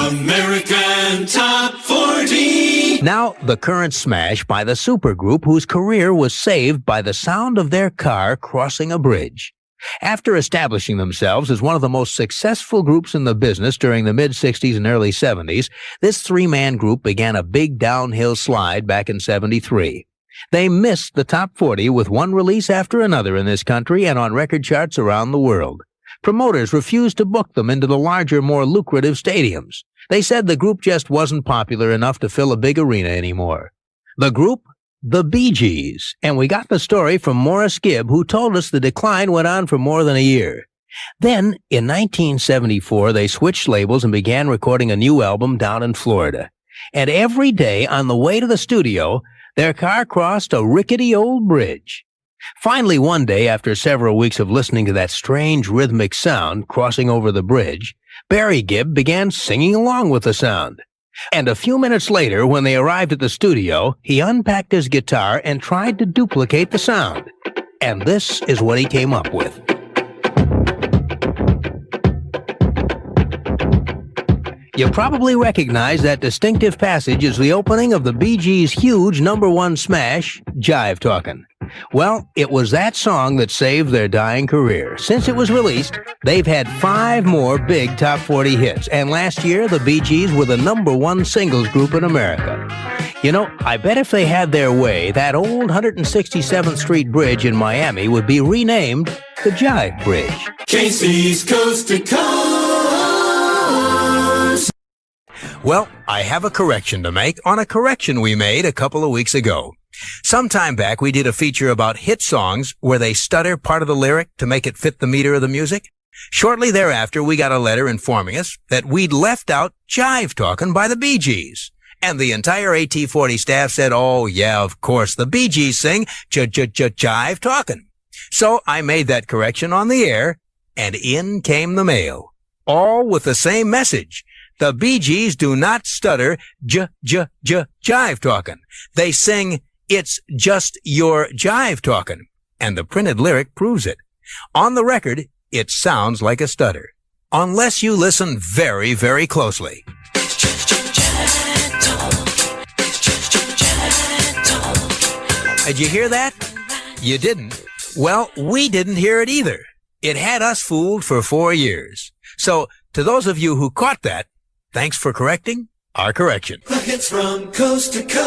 American Top 40. Now, the current smash by the supergroup whose career was saved by the sound of their car crossing a bridge. After establishing themselves as one of the most successful groups in the business during the mid-60s and early 70s, this three-man group began a big downhill slide back in 73. They missed the top 40 with one release after another in this country and on record charts around the world. Promoters refused to book them into the larger, more lucrative stadiums. They said the group just wasn't popular enough to fill a big arena anymore. The group? The Bee Gees. And we got the story from Morris Gibb, who told us the decline went on for more than a year. Then, in 1974, they switched labels and began recording a new album down in Florida. And every day on the way to the studio, their car crossed a rickety old bridge. Finally, one day, after several weeks of listening to that strange rhythmic sound crossing over the bridge, Barry Gibb began singing along with the sound. And a few minutes later, when they arrived at the studio, he unpacked his guitar and tried to duplicate the sound. And this is what he came up with. You probably recognize that distinctive passage as the opening of the Bee Gees' huge #1 smash, Jive Talkin'. Well, it was that song that saved their dying career. Since it was released, they've had 5 more big top 40 hits, and last year the Bee Gees were the #1 singles group in America. You know, I bet if they had their way, that old 167th Street Bridge in Miami would be renamed the Jive Bridge. Casey's Coast to Coast. Well, I have a correction to make on a correction we made a couple of weeks ago. Some time back, we did a feature about hit songs where they stutter part of the lyric to make it fit the meter of the music. Shortly thereafter, we got a letter informing us that we'd left out Jive Talkin' by the Bee Gees. And the entire AT40 staff said, oh, yeah, of course, the Bee Gees sing Jive Talkin'. So I made that correction on the air, and in came the mail. All with the same message. The Bee Gees do not stutter Jive Talkin'. They sing, it's just your Jive Talkin'. And the printed lyric proves it. On the record, it sounds like a stutter. Unless you listen very, very closely. Did you hear that? You didn't? Well, we didn't hear it either. It had us fooled for 4 years. So, to those of you who caught that, thanks for correcting our correction. The hits from coast to coast.